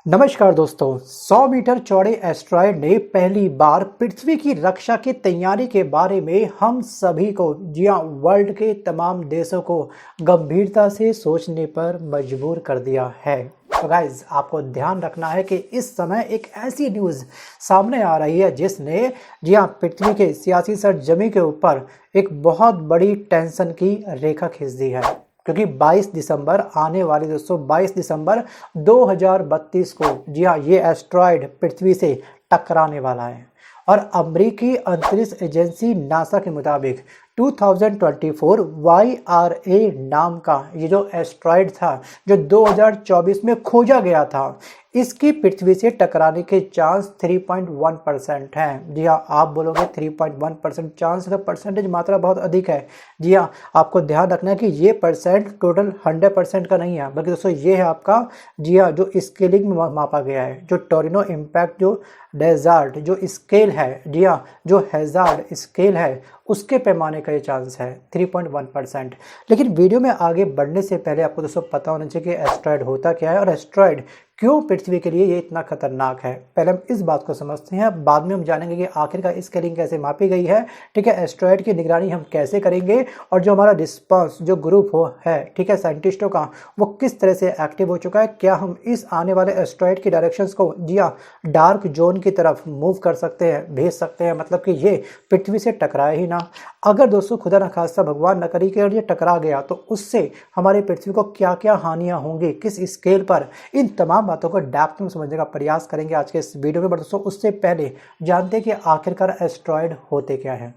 नमस्कार दोस्तों। 100 मीटर चौड़े एस्ट्रॉयड ने पहली बार पृथ्वी की रक्षा की तैयारी के बारे में हम सभी को, जी हाँ, वर्ल्ड के तमाम देशों को गंभीरता से सोचने पर मजबूर कर दिया है। तो गाइज, आपको ध्यान रखना है कि इस समय एक ऐसी न्यूज़ सामने आ रही है जिसने, जी हाँ, पृथ्वी के सियासी सरजमी के ऊपर एक बहुत बड़ी टेंशन की रेखा खींच दी है। क्योंकि 22 दिसंबर आने वाली, दोस्तों 22 दिसंबर 2032 को, जी हाँ, ये एस्ट्रॉयड पृथ्वी से टकराने वाला है। और अमेरिकी अंतरिक्ष एजेंसी नासा के मुताबिक 2024 YRA नाम का ये जो एस्ट्रॉयड था, जो 2024 में खोजा गया था, इसकी पृथ्वी से टकराने के चांस 3.1% हैं। जी हाँ, आप बोलोगे 3.1% चांस का परसेंटेज मात्रा बहुत अधिक है। जी हाँ, आपको ध्यान रखना है कि ये परसेंट टोटल 100% का नहीं है, बल्कि दोस्तों ये है आपका, जी हाँ, जो स्केलिंग में मापा गया है, जो टोरिनो इम्पैक्ट जो डेजर्ट जो स्केल है, जी हाँ, जो हैजार्ड स्केल है, उसके पैमाने का ये चांस है 3.1%। लेकिन वीडियो में आगे बढ़ने से पहले आपको दोस्तों पता होना चाहिए कि एस्ट्रॉयड होता क्या है और एस्ट्रॉयड क्यों पृथ्वी के लिए ये इतना खतरनाक है। पहले हम इस बात को समझते हैं, बाद में हम जानेंगे कि आखिरकार स्केलिंग कैसे मापी गई है। ठीक है, एस्ट्रॉयड की निगरानी हम कैसे करेंगे और जो हमारा रिस्पांस जो ग्रुप हो है, ठीक है, साइंटिस्टों का, वो किस तरह से एक्टिव हो चुका है। क्या हम इस आने वाले एस्ट्रॉयड की डायरेक्शंस को, जी हाँ, डार्क जोन की तरफ मूव कर सकते हैं, भेज सकते हैं, मतलब कि ये पृथ्वी से टकराए ही ना। अगर दोस्तों खुदा न खास्ता, भगवान न करे कि अगर ये टकरा गया तो उससे हमारे पृथ्वी को क्या क्या हानियां होंगी, किस स्केल पर, इन तमाम बातों को डेप्थ में समझने का प्रयास करेंगे आज के इस वीडियो में। बट दोस्तों उससे पहले जानते हैं कि आखिरकार एस्ट्रॉयड होते क्या हैं।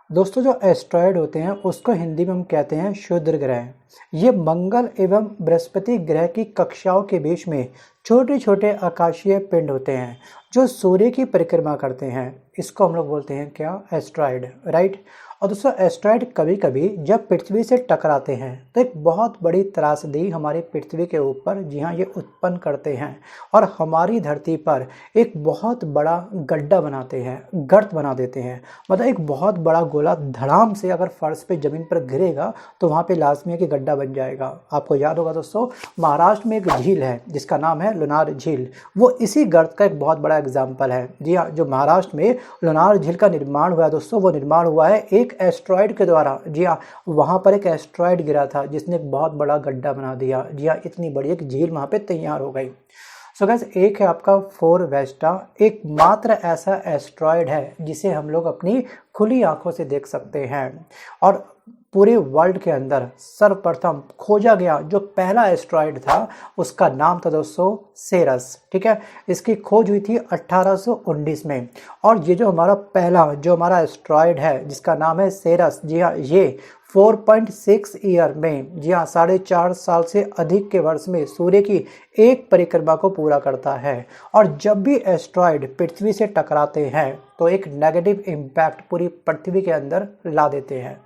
दोस्तों जो एस्ट्रॉयड होते हैं उसको हिंदी में हम कहते हैं क्षुद्र ग्रह। ये मंगल एवं बृहस्पति ग्रह की कक्षाओं के बीच में छोटे छोटे आकाशीय पिंड होते हैं जो सूर्य की परिक्रमा करते हैं। इसको हम लोग बोलते हैं क्या, एस्ट्रॉयड, राइट। और दोस्तों एस्ट्रॉयड कभी कभी जब पृथ्वी से टकराते हैं तो एक बहुत बड़ी त्रासदी हमारी पृथ्वी के ऊपर, जी हाँ, ये उत्पन्न करते हैं और हमारी धरती पर एक बहुत बड़ा गड्ढा बनाते हैं, गर्त बना देते हैं। मतलब एक बहुत बड़ा गोला धड़ाम से अगर फर्श पे ज़मीन पर गिरेगा तो वहाँ पे लाजमी है कि गड्ढा बन जाएगा। आपको याद होगा दोस्तों, महाराष्ट्र में एक झील है जिसका नाम है लोनार झील, वो इसी गर्त का एक बहुत बड़ा एग्जाम्पल है। जी हाँ, जो महाराष्ट्र में लोनार झील का निर्माण हुआ है दोस्तों, वो निर्माण हुआ है एक एस्ट्रॉयड के द्वारा। जी हाँ, वहाँ पर एक एस्ट्रॉयड गिरा था जिसने एक बहुत बड़ा गड्ढा बना दिया। जी हाँ, इतनी बड़ी एक झील वहाँ पे तैयार हो गई। सो गाइस, एक है आपका फोर वेस्टा, एक मात्र ऐसा एस्ट्रॉयड है जिसे हम लोग अपनी खुली आंखों से देख सकते हैं। और पूरे वर्ल्ड के अंदर सर्वप्रथम खोजा गया जो पहला एस्ट्रॉयड था उसका नाम था दोस्तों सेरस। ठीक है, इसकी खोज हुई थी 1819 में। और ये जो हमारा एस्ट्रॉयड है जिसका नाम है सेरस, जी हाँ, ये 4.6 ईयर में, जी हाँ, 4.5 साल से अधिक के वर्ष में सूर्य की एक परिक्रमा को पूरा करता है। और जब भी एस्ट्रॉयड पृथ्वी से टकराते हैं तो एक नेगेटिव इम्पैक्ट पूरी पृथ्वी के अंदर ला देते हैं।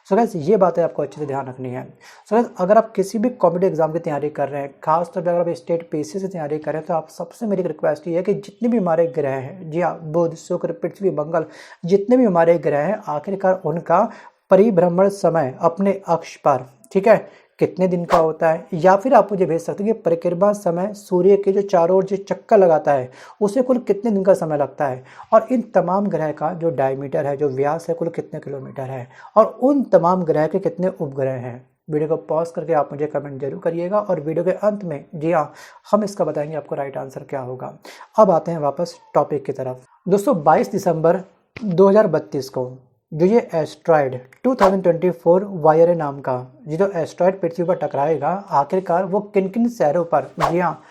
सो गाइस, ये बातें आपको अच्छे से ध्यान रखनी है। सो गाइस, अगर आप किसी भी कॉम्पिटिटिव एग्जाम की तैयारी कर रहे हैं, खासतौर पर अगर आप स्टेट पीसी से तैयारी कर रहे हैं, तो आप सबसे मेरी रिक्वेस्ट ये है कि जितने भी हमारे ग्रह हैं, जी हाँ, बुध, शुक्र, पृथ्वी, मंगल, जितने भी हमारे ग्रह हैं, आखिरकार उनका परिभ्रमण समय अपने अक्ष पर, ठीक है, कितने दिन का होता है, या फिर आप मुझे भेज सकते हैं कि परिक्रमा समय सूर्य के जो चारों ओर जो चक्कर लगाता है उसे कुल कितने दिन का समय लगता है, और इन तमाम ग्रह का जो डायमीटर है, जो व्यास है, कुल कितने किलोमीटर है, और उन तमाम ग्रह के कितने उपग्रह हैं। वीडियो को पॉज करके आप मुझे कमेंट जरूर करिएगा और वीडियो के अंत में, जी हाँ, हम इसका बताएंगे आपको राइट आंसर क्या होगा। अब आते हैं वापस टॉपिक की तरफ। दोस्तों 22 दिसंबर 2032 को जो ये एस्ट्रॉयड 2024 YRA नाम का ये जो एस्ट्रॉयड पृथ्वी पर टकराएगा, आखिरकार वो किन किन शहरों पर, जी हाँ,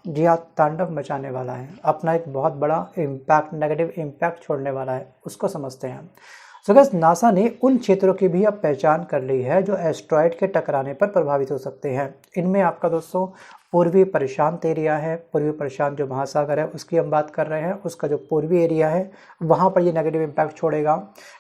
जी हाँ, तांडव मचाने वाला है, अपना एक बहुत बड़ा इम्पैक्ट, नेगेटिव इम्पैक्ट छोड़ने वाला है, उसको समझते हैं। सो गाइस, नासा ने उन क्षेत्रों की भी अब पहचान कर ली है जो एस्ट्रॉयड के टकराने पर प्रभावित हो सकते हैं। इनमें आपका दोस्तों पूर्वी प्रशांत एरिया है, पूर्वी प्रशांत जो महासागर है उसकी हम बात कर रहे हैं, उसका जो पूर्वी एरिया है वहाँ पर ये नेगेटिव इम्पैक्ट छोड़ेगा।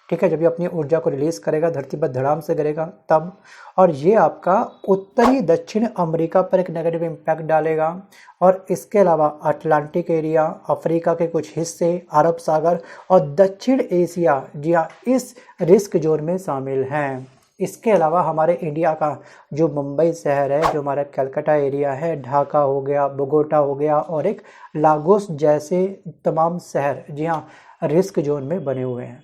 ठीक है, जब ये अपनी ऊर्जा को रिलीज़ करेगा, धरती पर धड़ाम से गिरेगा तब। और ये आपका उत्तरी दक्षिण अमेरिका पर एक नेगेटिव इम्पैक्ट डालेगा। और इसके अलावा अटलांटिक एरिया, अफ्रीका के कुछ हिस्से, अरब सागर और दक्षिण एशिया, जी हाँ, इस रिस्क जोन में शामिल हैं। इसके अलावा हमारे इंडिया का जो मुंबई शहर है, जो हमारा कलकत्ता एरिया है, ढाका हो गया, बोगोटा हो गया और एक लागोस जैसे तमाम शहर जी हाँ रिस्क जोन में बने हुए हैं।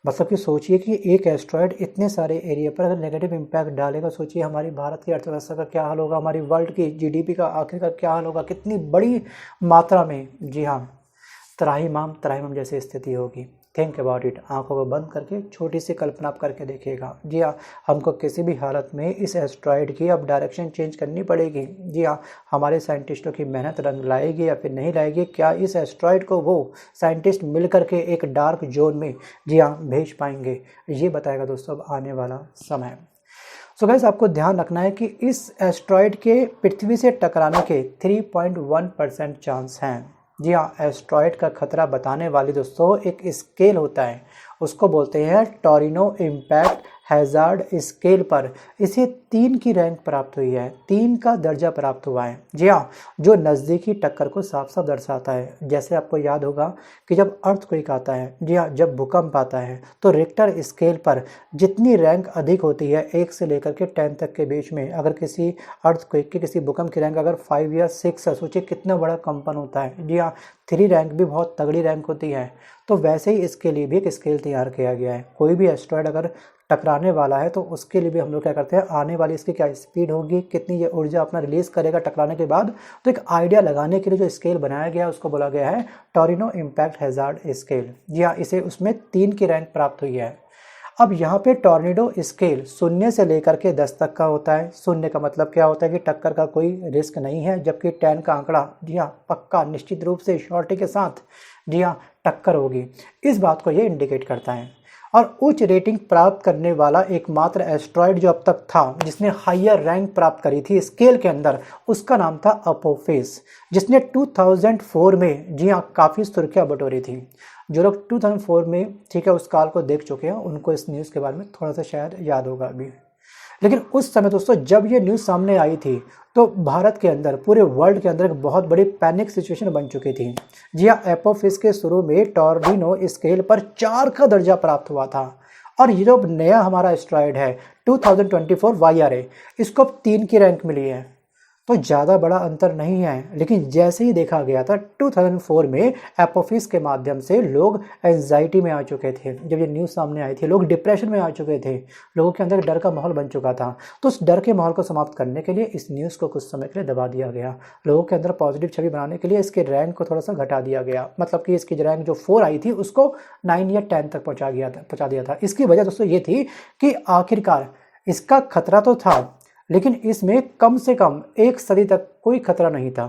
मतलब कि सोचिए कि एक एस्ट्रॉयड इतने सारे एरिया पर अगर नेगेटिव इम्पैक्ट डालेगा, सोचिए हमारी भारत की अर्थव्यवस्था का क्या हाल होगा, हमारी वर्ल्ड की जीडीपी का आखिर का क्या हाल होगा, कितनी बड़ी मात्रा में जी हाँ त्राहिमाम जैसी स्थिति होगी। Think about it. आंखों को बंद करके छोटी सी कल्पना आप करके देखिएगा। जी हाँ, हमको किसी भी हालत में इस एस्ट्रॉयड की अब डायरेक्शन चेंज करनी पड़ेगी। जी हाँ, हमारे साइंटिस्टों की मेहनत रंग लाएगी या फिर नहीं लाएगी, क्या इस एस्ट्रॉयड को वो साइंटिस्ट मिल करके एक डार्क जोन में जी हाँ भेज पाएंगे, ये बताएगा दोस्तों अब आने वाला समय। सो गाइस, आपको ध्यान रखना है कि इस एस्ट्रॉयड के पृथ्वी से टकराने के 3.1% चांस हैं। जी हाँ, एस्ट्रॉयड का खतरा बताने वाली दोस्तों एक स्केल होता है, उसको बोलते हैं टोरिनो इम्पैक्ट हैज़ार्ड स्केल पर इसे 3 की रैंक प्राप्त हुई है, 3 का दर्जा प्राप्त हुआ है। जी हाँ, जो नज़दीकी टक्कर को साफ साफ दर्शाता है। जैसे आपको याद होगा कि जब अर्थक्वेक आता है, जी हाँ जब भूकंप आता है, तो रिक्टर स्केल पर जितनी रैंक अधिक होती है 1 से लेकर के 10 तक के बीच में, अगर किसी अर्थक्वेक की किसी भूकंप की रैंक अगर 5 या 6 है, सोचिए कितना बड़ा कंपन होता है। जी हाँ, 3 रैंक भी बहुत तगड़ी रैंक होती है। तो वैसे ही इसके लिए भी एक स्केल तैयार किया गया है। कोई भी एस्ट्रॉयड अगर टकराने वाला है तो उसके लिए भी हम लोग क्या करते हैं, आने वाली इसकी क्या स्पीड होगी, कितनी ये ऊर्जा अपना रिलीज करेगा टकराने के बाद, तो एक आइडिया लगाने के लिए जो स्केल बनाया गया है उसको बोला गया है टोरिनो इम्पैक्ट हैज़ार्ड स्केल। जी हाँ, इसे उसमें 3 की रैंक प्राप्त हुई है। अब यहाँ पे टॉर्नेडो स्केल 0 से लेकर के 10 तक का होता है। 0 का मतलब क्या होता है कि टक्कर का कोई रिस्क नहीं है, जबकि 10 का आंकड़ा जी हाँ पक्का निश्चित रूप से श्योरिटी के साथ जी हाँ टक्कर होगी, इस बात को ये इंडिकेट करता है। और उच्च रेटिंग प्राप्त करने वाला एकमात्र एस्ट्रॉयड जो अब तक था जिसने हायर रैंक प्राप्त करी थी स्केल के अंदर, उसका नाम था अपोफेस, जिसने 2004 में जी हाँ काफ़ी सुर्खियाँ बटोरी थी। जो लोग 2004 में ठीक है उस काल को देख चुके हैं उनको इस न्यूज़ के बारे में थोड़ा सा शायद याद होगा अभी। लेकिन उस समय दोस्तों जब ये न्यूज़ सामने आई थी तो भारत के अंदर, पूरे वर्ल्ड के अंदर एक बहुत बड़ी पैनिक सिचुएशन बन चुकी थी। जी हाँ, एपोफिस के शुरू में टॉर्निडो स्केल पर 4 का दर्जा प्राप्त हुआ था, और ये जो नया हमारा एस्ट्रॉयड है 2024 YRA, इसको अब 3 की रैंक मिली है। तो ज़्यादा बड़ा अंतर नहीं है, लेकिन जैसे ही देखा गया था 2004 में एपोफिस के माध्यम से लोग एंजाइटी में आ चुके थे। जब ये न्यूज़ सामने आई थी लोग डिप्रेशन में आ चुके थे, लोगों के अंदर डर का माहौल बन चुका था। तो उस डर के माहौल को समाप्त करने के लिए इस न्यूज़ को कुछ समय के लिए दबा दिया गया। लोगों के अंदर पॉजिटिव छवि बनाने के लिए इसके रैंक को थोड़ा सा घटा दिया गया, मतलब कि इसकी रैंक जो 4 आई थी उसको 9 या 10 तक पहुँचा दिया था। इसकी वजह दोस्तों ये थी कि आखिरकार इसका खतरा तो था, लेकिन इसमें कम से कम 1 सदी तक कोई खतरा नहीं था।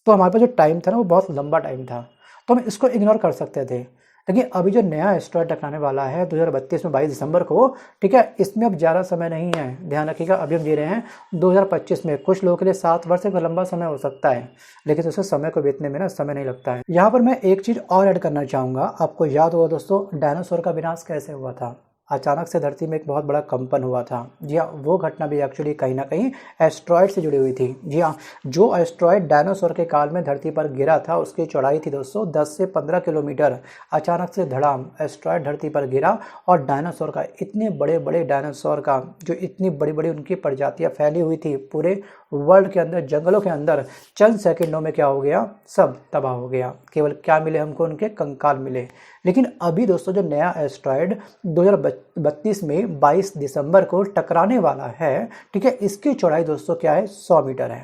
तो हमारे पास जो टाइम था ना वो बहुत लंबा टाइम था, तो हम इसको इग्नोर कर सकते थे। लेकिन अभी जो नया एस्ट्रॉयड टकराने वाला है 2032 में 22 दिसंबर को, ठीक है, इसमें अब ज़्यादा समय नहीं है, ध्यान रखिएगा। अभी हम जी रहे हैं 2025 में। कुछ लोगों के लिए 7 वर्ष एक लंबा समय हो सकता है, लेकिन उसे समय को बीतने में ना समय नहीं लगता है। यहाँ पर मैं एक चीज़ और ऐड करना चाहूँगा। आपको याद होगा दोस्तों डायनासोर का विनाश कैसे हुआ था, अचानक से धरती में एक बहुत बड़ा कंपन हुआ था। जी हाँ, वो घटना भी एक्चुअली कहीं ना कहीं एस्ट्रॉयड से जुड़ी हुई थी। जी हाँ, जो एस्ट्रॉयड डायनासोर के काल में धरती पर गिरा था उसकी चौड़ाई थी दोस्तों 10 से 15 किलोमीटर। अचानक से धड़ाम एस्ट्रॉयड धरती पर गिरा और डायनासोर का, इतने बड़े बड़े डायनासोर का जो इतनी बड़ी बड़ी उनकी प्रजातियाँ फैली हुई थी पूरे वर्ल्ड के अंदर, जंगलों के अंदर, चंद सेकंडों में क्या हो गया, सब तबाह हो गया। केवल क्या मिले हमको, उनके कंकाल मिले। लेकिन अभी दोस्तों जो नया एस्ट्रॉयड 2032 में 22 दिसंबर को टकराने वाला है, ठीक है, इसकी चौड़ाई दोस्तों क्या है, 100 मीटर है।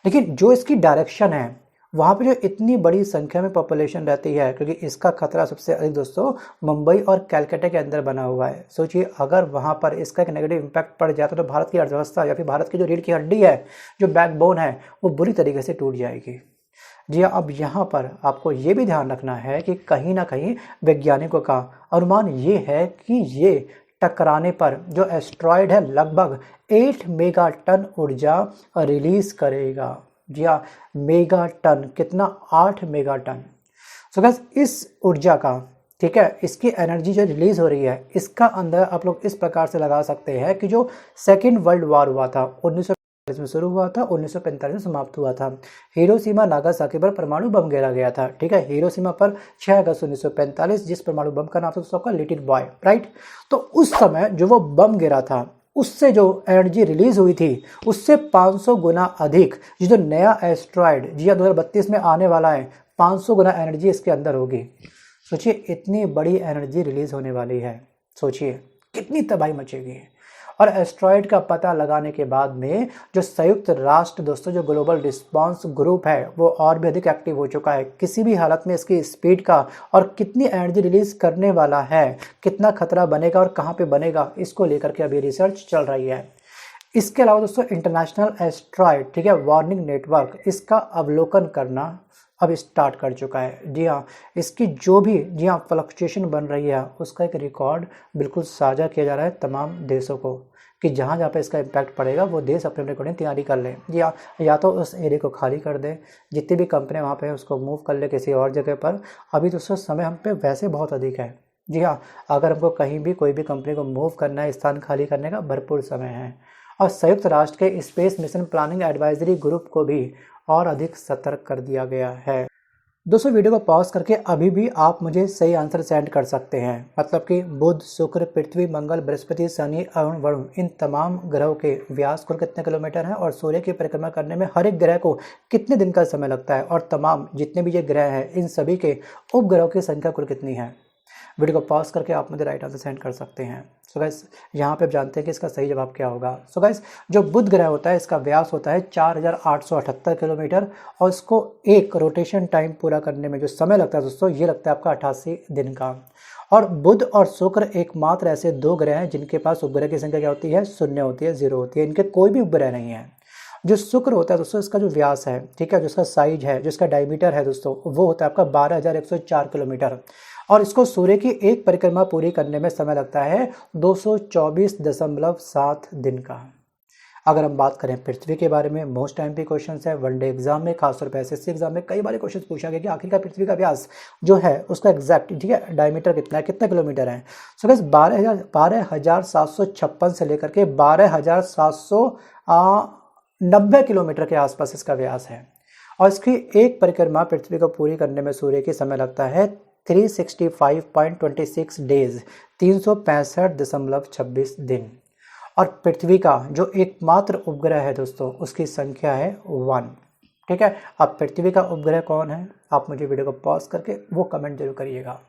लेकिन जो इसकी डायरेक्शन है वहाँ पे जो इतनी बड़ी संख्या में पॉपुलेशन रहती है, क्योंकि इसका खतरा सबसे अधिक दोस्तों मुंबई और कलकत्ता के अंदर बना हुआ है। सोचिए अगर वहाँ पर इसका एक नेगेटिव इम्पैक्ट पड़ जाता तो भारत की अर्थव्यवस्था या फिर भारत की जो रीढ़ की हड्डी है, जो बैकबोन है, वो बुरी तरीके से टूट जाएगी। जी हाँ, अब यहाँ पर आपको ये भी ध्यान रखना है कि कहीं ना कहीं वैज्ञानिकों का अनुमान ये है कि ये टकराने पर जो एस्ट्रॉयड है लगभग 8 मेगाटन ऊर्जा रिलीज करेगा। जी हाँ, मेगाटन, कितना, 8 मेगाटन। सो गाइस इस ऊर्जा का, ठीक है, इसकी एनर्जी जो रिलीज हो रही है, इसका अंदर आप लोग इस प्रकार से लगा सकते हैं कि जो सेकेंड वर्ल्ड वॉर हुआ था 19 में शुरू हुआ था, 1945 में समाप्त हुआ था। हिरोशिमा नागासाकी पर परमाणु बम गिरा गया था। ठीक है, हिरोशिमा पर 6 अगस्त 1945, जिस परमाणु बम का नाम था उसका लिटिल बॉय, राइट। तो उस समय जो वो बम गिरा था उससे जो एनर्जी रिलीज हुई थी उससे 500 गुना अधिक ये जो नया एस्ट्रॉयड जी 2032 में आने वाला है, 500 गुना एनर्जी इसके अंदर होगी। सोचिए इतनी बड़ी एनर्जी रिलीज होने वाली है, सोचिए कितनी तबाही मचेगी। और एस्ट्रॉयड का पता लगाने के बाद में जो संयुक्त राष्ट्र दोस्तों जो ग्लोबल रिस्पांस ग्रुप है वो और भी अधिक एक्टिव हो चुका है। किसी भी हालत में इसकी स्पीड का और कितनी एनर्जी रिलीज करने वाला है, कितना खतरा बनेगा और कहाँ पे बनेगा, इसको लेकर के अभी रिसर्च चल रही है। इसके अलावा दोस्तों इंटरनेशनल एस्ट्रॉयड ठीक है वार्निंग नेटवर्क इसका अवलोकन करना अब स्टार्ट कर चुका है। जी हाँ, इसकी जो भी जी हाँ फ्लक्चुएशन बन रही है उसका एक रिकॉर्ड बिल्कुल साझा किया जा रहा है तमाम देशों को कि जहाँ जहाँ पे इसका इम्पैक्ट पड़ेगा वो देश अपने अपने अकॉर्डिंग तैयारी कर लें। जी हाँ, या तो उस एरिया को खाली कर दें, जितनी भी कंपनियाँ वहाँ पे हैं उसको मूव कर ले किसी और जगह पर। अभी दोस्तों समय हम पे वैसे बहुत अधिक है। जी हाँ, अगर हमको कहीं भी कोई भी कंपनी को मूव करना है, स्थान खाली करने का भरपूर समय है। और संयुक्त राष्ट्र के space mission planning advisory group को भी और अधिक सतर्क कर दिया गया है। दोस्तों वीडियो को पॉज करके अभी भी आप मुझे सही आंसर सेंड कर सकते हैं, मतलब कि बुध, शुक्र, पृथ्वी, मंगल, बृहस्पति, शनि, अरुण, वरुण इन तमाम ग्रहों के व्यास कुल कितने किलोमीटर हैं और सूर्य की परिक्रमा करने में हर एक ग्रह को कितने दिन का समय लगता है और तमाम जितने भी ये ग्रह हैं इन सभी के उपग्रहों की संख्या कुल कितनी है। वीडियो को पॉज करके आप मुझे राइट आंसर सेंड कर सकते हैं। सो गाइस यहाँ पे आप जानते हैं कि इसका सही जवाब क्या होगा। सो गाइस जो बुध ग्रह होता है इसका व्यास होता है 4878 किलोमीटर और इसको एक रोटेशन टाइम पूरा करने में जो समय लगता है दोस्तों ये लगता है आपका 88 दिन का। और बुध और शुक्र एकमात्र ऐसे दो ग्रह हैं जिनके पास उपग्रह की संख्या क्या होती है, शून्य होती है, जीरो होती है। इनके कोई भी उपग्रह नहीं है। जो शुक्र होता है दोस्तों इसका जो व्यास है ठीक है, जो इसका साइज है, जो इसका डायमीटर है दोस्तों वो होता है आपका 12104 किलोमीटर और इसको सूर्य की एक परिक्रमा पूरी करने में समय लगता है 224.7 दिन का। अगर हम बात करें पृथ्वी के बारे में, मोस्ट टाइम पे क्वेश्चन है वनडे एग्जाम में, खासतौर पर एसएससी एग्जाम में कई बार क्वेश्चन पूछा गया कि आखिरकार पृथ्वी का व्यास जो है उसका एग्जैक्ट ठीक है डायमीटर कितना है, कितना किलोमीटर है। सो गाइस 12,756 से लेकर के 12,790 किलोमीटर के आसपास इसका व्यास है और इसकी एक परिक्रमा पृथ्वी को पूरी करने में सूर्य के समय लगता है 365.26 डेज, 365.26 दिन। और पृथ्वी का जो एकमात्र उपग्रह है दोस्तों उसकी संख्या है 1। ठीक है, अब पृथ्वी का उपग्रह कौन है आप मुझे वीडियो को पॉज करके वो कमेंट जरूर करिएगा।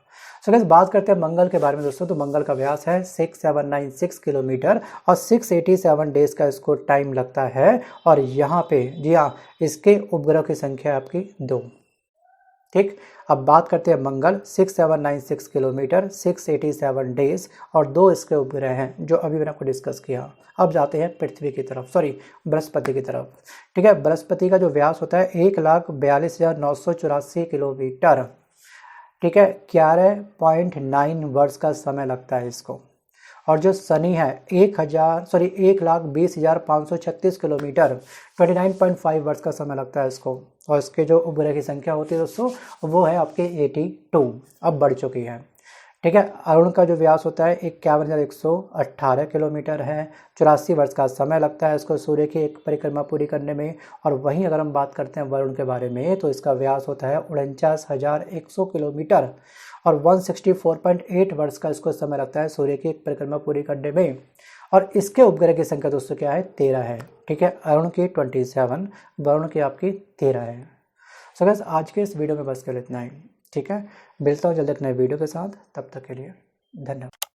सो गाइस बात करते हैं मंगल के बारे में दोस्तों। तो मंगल का व्यास है 6796 किलोमीटर और 687 डेज का इसको टाइम लगता है और यहाँ पे जी हाँ इसके उपग्रह की संख्या आपकी 2। ठीक, अब बात करते हैं मंगल 6796 किलोमीटर, 687 डेज और 2 इसके उपग्रह हैं जो अभी मैंने आपको डिस्कस किया। अब जाते हैं पृथ्वी की तरफ, सॉरी बृहस्पति की तरफ। ठीक है, बृहस्पति का जो व्यास होता है 1,42,984 किलोमीटर। ठीक है, 11.9 वर्ष का समय लगता है इसको। और जो शनि है 1,20,536 किलोमीटर, 29.5 वर्ष का समय लगता है इसको। और इसके जो उपग्रह की संख्या होती है दोस्तों वो है आपके 82, अब बढ़ चुकी है। ठीक है, अरुण का जो व्यास होता है 51,118 किलोमीटर है, 84 वर्ष का समय लगता है इसको सूर्य की एक परिक्रमा पूरी करने में। और वहीं अगर हम बात करते हैं वरुण के बारे में तो इसका व्यास होता है 49,100 किलोमीटर और 164.8 वर्ष का इसको समय लगता है सूर्य की एक परिक्रमा पूरी करने में। और इसके उपग्रह की संख्या दोस्तों क्या है, 13 है। ठीक है, अरुण की 27, वरुण की आपकी 13 है। सो गाइस आज के इस वीडियो में बस केवल इतना ही। ठीक है, मिलता हूँ जल्द एक नए वीडियो के साथ, तब तक के लिए धन्यवाद।